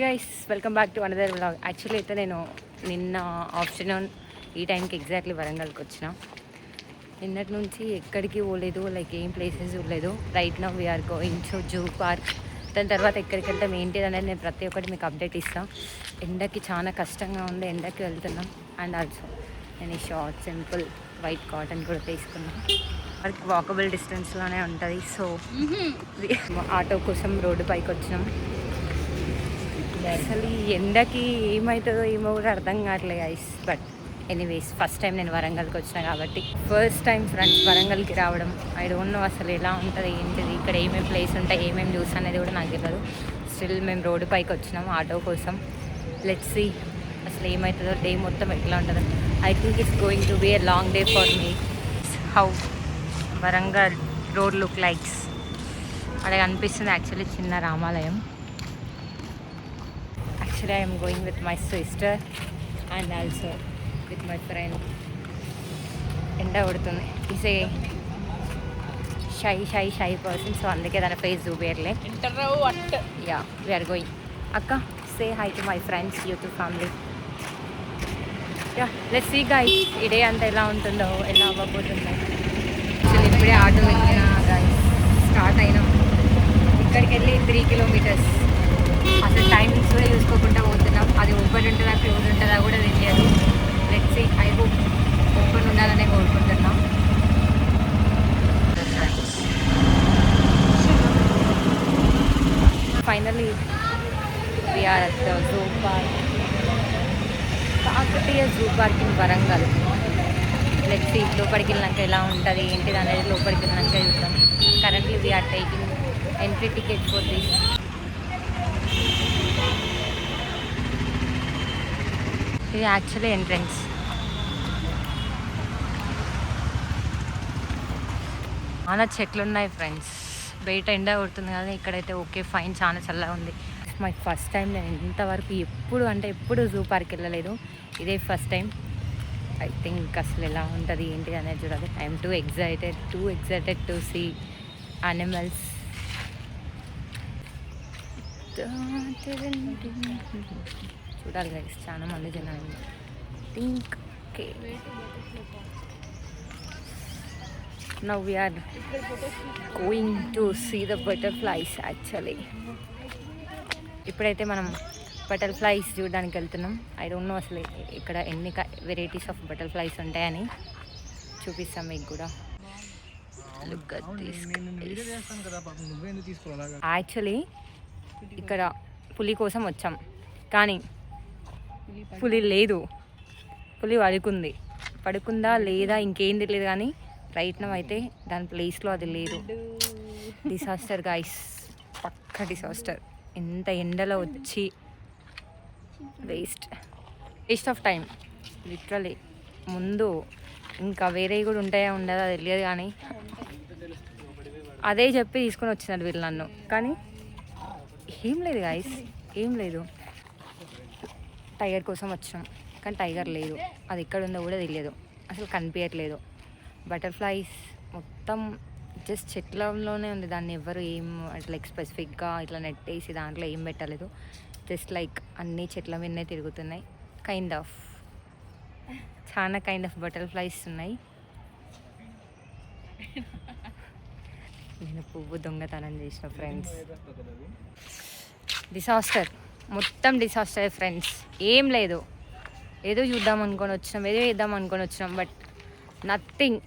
Guys welcome back to another vlog. Actually అయితే నేను నిన్న ఆఫ్టర్నూన్ ఈ టైంకి ఎగ్జాక్ట్లీ వరంగల్కి వచ్చిన. నిన్నటి నుంచి ఎక్కడికి పోలేదు, లైక్ ఏం ప్లేసెస్ చూడలేదు. Right now we're going to zoo park. దాని తర్వాత ఎక్కడికి వెళ్తాం ఏంటి అనేది నేను ప్రతి ఒక్కటి మీకు అప్డేట్ ఇస్తాను. ఎండకి చాలా కష్టంగా ఉంది, ఎండకి వెళ్తున్నాం. అండ్ ఆల్సో నేను ఈ షార్ట్ సింపుల్ వైట్ కాటన్ కూడా తీసుకున్నాను. పార్క్ వాకబుల్ డిస్టెన్స్లోనే ఉంటుంది. సో ఆటో కోసం రోడ్డు పైకి వచ్చినాం. అసలు ఈ ఎండకి ఏమవుతుందో ఏమో కూడా అర్థం కావట్లేదు guys. But anyways first time నేను వరంగల్కి వచ్చిన కాబట్టి ఫస్ట్ టైం ఫ్రెండ్స్ వరంగల్కి రావడం. ఐ డోంట్ నో అసలు ఎలా ఉంటుంది ఏంటిది, ఇక్కడ ఏమేమి ప్లేస్ ఉంటాయి, ఏమేమి చూసి అనేది కూడా నాకు తెలియదు. స్టిల్ మేము రోడ్డు పైకి వచ్చినాం ఆటో కోసం. లెట్స్ సీ అసలు ఏమవుతుందో, డే మొత్తం ఎట్లా ఉంటుందో. I think it's going to be a long day for me. How Warangal road look likes అలా అనిపిస్తుంది. యాక్చువల్లీ చిన్న రామాలయం. Actually, I am going with my sister and also with my friend. ఎండ కొడుతుంది. Is a shy person, so అందుకే తన face చూపేయర్లే. Yeah we're going. అక్క say hi to my friends, YouTube family. Yeah let's see guys ఈ day అంతా ఎలా ఉంటుందో, ఎలా అవ్వబోతుందో. యాక్చువల్లీ ఇప్పుడే ఆటో ఎక్కిన గైస్, స్టార్ట్ అయినాం. ఇక్కడికి వెళ్ళి 3 కిలోమీటర్స్. అసలు టైమింగ్స్ కూడా చూసుకోకుండా పోతున్నాం. అది ఓపెన్ ఉంటుందా క్లోజ్ ఉంటుందా కూడా తెలియదు. Let's see, I hope open ఉండాలనే కోరుకుంటున్నాం. Finally we're at the zoo park, Kakatiya zoo park in Warangal. Let's see లోపలికి వెళ్ళినాక ఎలా ఉంటుంది ఏంటిది అనేది లోపలికి వెళ్ళినాక చూద్దాం. Currently we're taking entry ticket for this. ఇది యాక్చువల్లీ ఎంట్రన్స్. చాలా చెట్లు ఉన్నాయి ఫ్రెండ్స్. బయట ఎండ కొడుతుంది కదా, ఇక్కడైతే ఓకే ఫైన్, చాలా చల్లగా ఉంది. My first time. నేను ఇంతవరకు ఎప్పుడు జూ పార్క్ వెళ్ళలేదు. ఇదే ఫస్ట్ టైం. ఐ థింక్ అసలు ఎలా ఉంటుంది ఏంటి అనేది చూడాలి. I'm too excited to see animals. చూడాలి గైస్, చాలా మంది జనాలు. Think okay now we're going to see the butterflies. Actually ఇప్పుడైతే మనం బటర్ఫ్లైస్ చూడడానికి వెళ్తున్నాం. ఐ డోంట్ నో అసలు ఇక్కడ ఎన్ని వెరైటీస్ ఆఫ్ బటర్ఫ్లైస్ ఉంటాయని చూపిస్తాం మీకు కూడా. యాక్చువల్లీ ఇక్కడ పులి కోసం వచ్చాం, కానీ పులి లేదు. పులి పడుకుందా లేదా ఇంకేం తెలియదు, కానీ రైట్ నౌ అయితే దాని ప్లేస్లో అది లేదు. డిసాస్టర్ గైస్, పక్క డిసాస్టర్. ఎంత ఎండలో వచ్చి వేస్ట్ ఆఫ్ టైం లిటరలీ. ముందు ఇంకా వేరే కూడా ఉంటాయా ఉండదా తెలియదు, కానీ అదే చెప్పి తీసుకొని వచ్చినారు వీళ్ళు నన్ను. కానీ ఏం లేదు గైస్, ఏం లేదు. టైగర్ కోసం వచ్చినాం, కానీ టైగర్ లేదు. అది ఎక్కడ ఉందో కూడా తెలియదు, అసలు కనిపించట్లేదు. బటర్ఫ్లైస్ మొత్తం జస్ట్ చెట్లలోనే ఉంది. దాన్ని ఎవరు ఏం లైక్ స్పెసిఫిక్గా ఇట్లా నెట్టేసి దాంట్లో ఏం పెట్టలేదు. జస్ట్ లైక్ అన్ని చెట్ల మీదనే తిరుగుతున్నాయి. చాలా కైండ్ ఆఫ్ బటర్ఫ్లైస్ ఉన్నాయి. నేను పువ్వు దొంగతనం చేసిన ఫ్రెండ్స్. మొత్తం డిసాస్టర్ ఫ్రెండ్స్. ఏం లేదు, ఏదో చూద్దాం అనుకొని వచ్చినాం, ఏదో వేద్దాం అనుకొని వచ్చినాం, బట్ నథింగ్.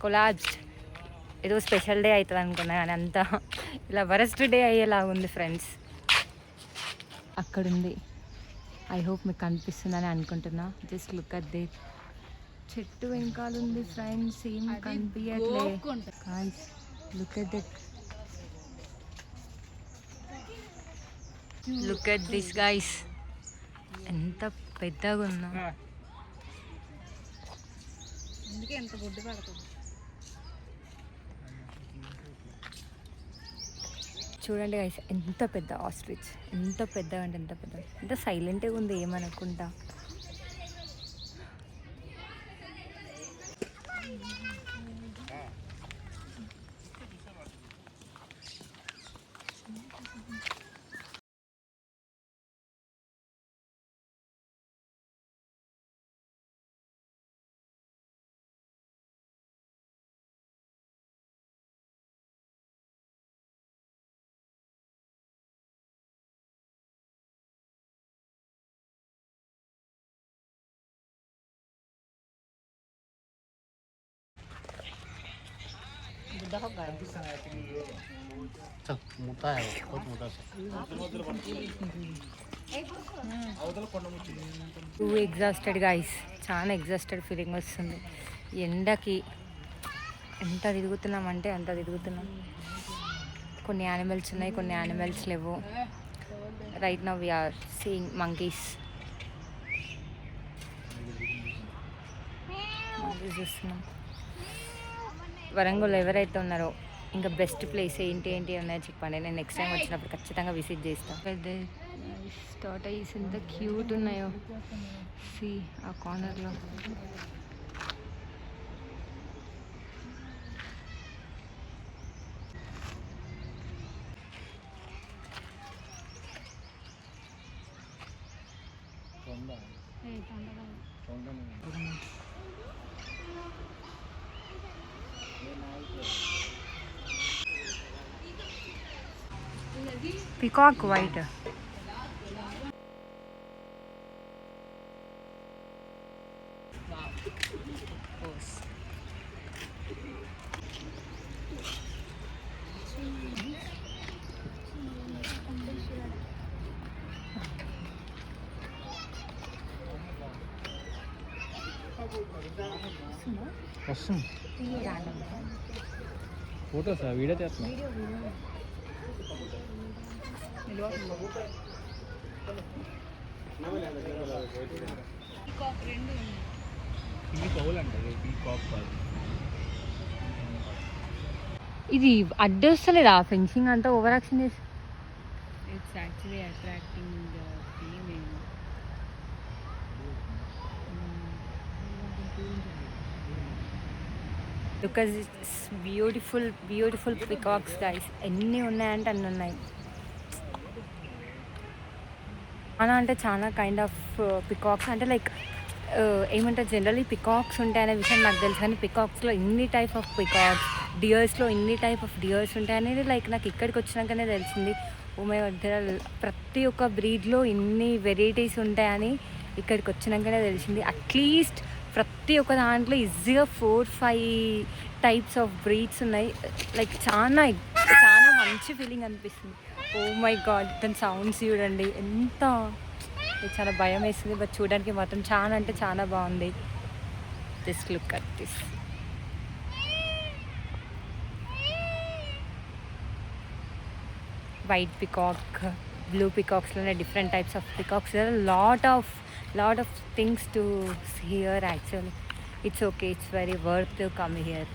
కొలాబ్స్డ్. ఏదో స్పెషల్ డే అవుతుంది అనుకున్నా, కానీ అంతా ఇలా వరస్ట్ డే అయ్యేలా ఉంది ఫ్రెండ్స్. అక్కడుంది, ఐ హోప్ మీకు కనిపిస్తుందని అనుకుంటున్నా. Just look at they. చెట్టు వెనకాల ఉంది ఫ్రెండ్స్, ఏం కనిపించట్లే. Guys look at that. Look at this guys, ఎంత పెద్దగా ఉందా. చూడండి గైస్, ఎంత పెద్ద ఆస్ట్రిచ్, ఎంత పెద్దగా అంటే ఎంత పెద్దగా, ఎంత సైలెంట్గా ఉంది, ఏమనుకుంటా. मोटा है, बहुत मोटा सा। టూ ఎగ్జాస్టెడ్ గైస్, చాలా ఎగ్జాస్టెడ్ ఫీలింగ్ వస్తుంది. ఎండకి ఎంత తిరుగుతున్నామంటే అంత తిరుగుతున్నాం. కొన్ని యానిమల్స్ ఉన్నాయి, కొన్ని యానిమల్స్ లేవు. Right now we're seeing monkeys చూస్తున్నాం. వరంగల్ ఎవరైతే ఉన్నారో ఇంకా బెస్ట్ ప్లేస్ ఏంటి ఉన్నాయో చెప్పండి. నేను నెక్స్ట్ టైం వచ్చినప్పుడు ఖచ్చితంగా విజిట్ చేస్తాను. పెద్ద టాటాయిస్ ఎంత క్యూట్ ఉన్నాయో సి ఆ కార్నర్లో. పికాక్ వైట్ ఫోటోస్ వీడియో చేస్తున్నా. ఇది అడ్డొస్తలేదా ఫెన్సింగ్ అంతా ఓవర్ యాక్షన్ చేసి? It's actually attracting the female. Because it's beautiful peacocks guys. ఎన్ని ఉన్నాయంటే అన్ని ఉన్నాయి. చాలా అంటే చాలా కైండ్ ఆఫ్ పికాక్స్ అంటే లైక్ ఏమంటారు జనరల్లీ పికాక్స్ ఉంటాయనే విషయం నాకు తెలుసు, కానీ పికాక్స్లో ఇన్ని టైప్ ఆఫ్ పికాక్స్, డియర్స్లో ఇన్ని టైప్ ఆఫ్ డియర్స్ ఉంటాయనేది లైక్ నాకు ఇక్కడికి వచ్చినాకనే తెలిసింది. మై దగ్గర ప్రతి ఒక్క బ్రీడ్లో ఇన్ని వెరైటీస్ ఉంటాయని ఇక్కడికి వచ్చినాకనే తెలిసింది. అట్లీస్ట్ ప్రతి ఒక్క దాంట్లో ఈజీగా 4-5 టైప్స్ ఆఫ్ బ్రీడ్స్ ఉన్నాయి. లైక్ చాలా మంచి ఫీలింగ్ అనిపిస్తుంది. ఓ మై గాడ్, దాని సౌండ్స్ చూడండి ఎంత, చాలా భయం వేస్తుంది. బట్ చూడడానికి మాత్రం చాలా అంటే చాలా బాగుంది. Just look at this. White peacock, blue పికాక్స్లోనే different types of peacocks. Lot of things to here actually. It's okay, it's very worth to come here.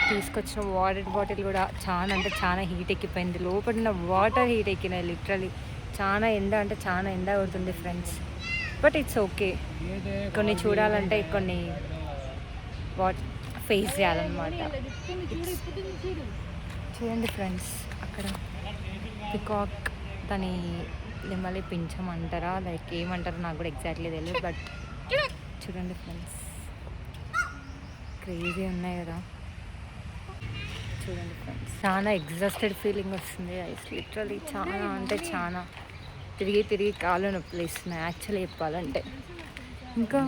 తీసుకొచ్చిన వాటర్ బాటిల్ కూడా చాలా అంటే చాలా హీట్ ఎక్కిపోయింది. లోపల ఉన్న వాటర్ హీట్ ఎక్కినాయి లిటరలీ. చాలా ఎండ అంటే చాలా ఎండ అవుతుంది ఫ్రెండ్స్. బట్ ఇట్స్ ఓకే, కొన్ని చూడాలంటే కొన్ని ఫేస్ చేయాలన్నమాట. చూడండి ఫ్రెండ్స్, అక్కడ పికాక్, దాని నెమలి పింఛమంటారా లైక్ ఏమంటారో నాకు కూడా ఎగ్జాక్ట్లీ తెలియదు. బట్ చూడండి ఫ్రెండ్స్, క్రేజీ ఉన్నాయి కదా. చూడండి ఫ్రెండ్స్, చాలా ఎగ్జాస్టెడ్ ఫీలింగ్ వస్తుంది ఐస్ లిటరలీ. చాలా అంటే చాలా తిరిగి కాళ్ళు నొప్పులు ఇస్తున్నాయి యాక్చువల్లీ చెప్పాలంటే. ఇంకా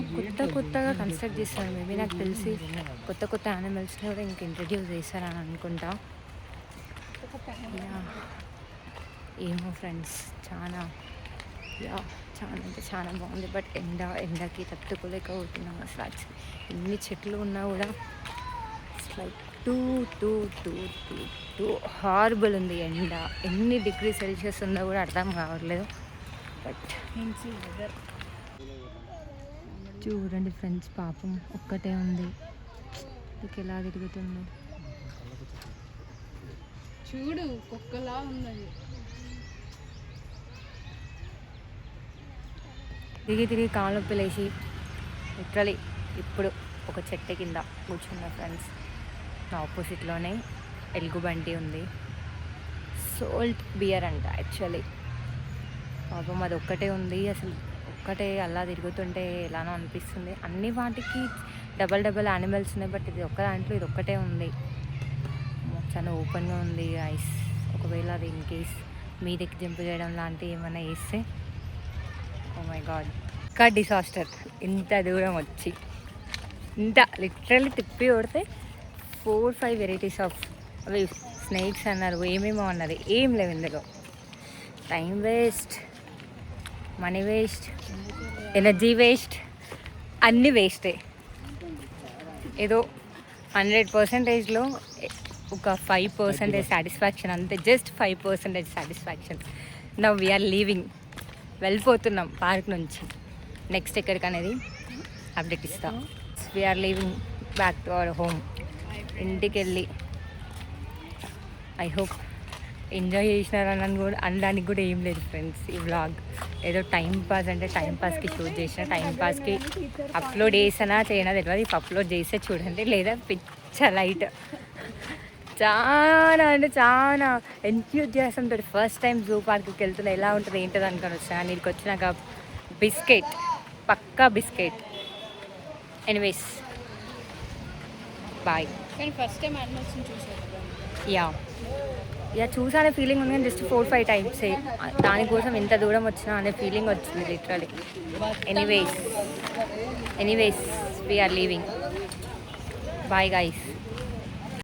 కొత్తగా కన్స్ట్రక్ట్ చేస్తారు. మేబీ నాకు తెలిసి కొత్త యానిమల్స్ని కూడా ఇంకా ఇంట్రడ్యూస్ చేశారని అనుకుంటా. ఏమో ఫ్రెండ్స్, చాలా అంటే చాలా బాగుంది. బట్ ఎండకి తట్టుకోలేకపోతున్నాం అసలు. ఎన్ని చెట్లు ఉన్నా కూడా ఇట్స్ లైక్ టూ హార్బుల్ ఉంది ఎండ. ఎన్ని డిగ్రీ సెల్సియస్ ఉందో కూడా అర్థం కావట్లేదు. బట్ చూడండి ఫ్రెండ్స్, పాపం ఒక్కటే ఉంది, మీకు ఎలా తిరుగుతుందో చూడు, కుక్కలా ఉన్నది. తిరిగి కాళ్ళు పిలేసి లిటరలీ ఇప్పుడు ఒక చెట్టు కింద కూర్చున్న ఫ్రెండ్స్. ఆపోజిట్లోనే ఎలుగుబంటి ఉంది. సోల్ట్ బియర్ అంట యాక్చువల్లీ. పాపం అది ఒక్కటే ఉంది. అసలు ఒక్కటే అలా తిరుగుతుంటే ఎలానో అనిపిస్తుంది. అన్ని వాటికి డబల్ యానిమల్స్ ఉన్నాయి, బట్ ఇది ఒక్క దాంట్లో ఇది ఒక్కటే ఉంది. చాలా ఓపెన్గా ఉంది ఐస్. ఒకవేళ అది ఇన్ కేస్ మీదకి జంప్ చేయడం లాంటివి ఏమైనా వేస్తే, ఓ మై గాడ్, ఇంకా డిసాస్టర్. ఇంత దూరం వచ్చి ఇంత లిటరల్లీ తిప్పి కొడితే 4-5 వెరైటీస్ ఆఫ్ అవి స్నేక్స్ అన్నారు, ఏమేమో అన్నారు, ఏం లేవు ఇందులో. Time waste, money waste, energy waste, అన్నీ వేస్టే. ఏదో 100%లో ఒక 5% సాటిస్ఫాక్షన్, అంతే. Just 5% satisfaction. Now we're leaving, వెళ్ళిపోతున్నాం పార్క్ నుంచి. నెక్స్ట్ ఎక్కడికి అనేది అప్డేట్ ఇస్తాం. We're leaving back to our home. ఇంటికి వెళ్ళి ఐ హోప్ ఎంజాయ్ చేసినారని కూడా అనడానికి కూడా ఏం లేదు ఫ్రెండ్స్. ఈ వ్లాగ్ ఏదో టైం పాస్ అంటే టైం పాస్కి షూట్ చేసిన, టైం పాస్కి అప్లోడ్ చేసినా చేయనా తెలియదు. ఇప్పుడు అప్లోడ్ చేస్తే చూడండి, లేదా పిచ్చ లైట్. చాలా అంటే చాలా ఎంథ్యూజియాసంతో ఫస్ట్ టైం జూ పార్క్కి వెళ్తున్నా, ఎలా ఉంటుంది ఏంటది అనుకొని వచ్చాను. నీకు వచ్చినాక బిస్కెట్, పక్కా బిస్కెట్. Anyways bye. కానీ ఫస్ట్ టైం అనిమల్స్ని చూసాను. యా చూసానే ఫీలింగ్ ఉంది, కానీ జస్ట్ 4-5 టైమ్సే. దానికోసం ఇంత దూరం వచ్చినా అనే ఫీలింగ్ వచ్చింది literally. Anyways we're leaving. Bye guys.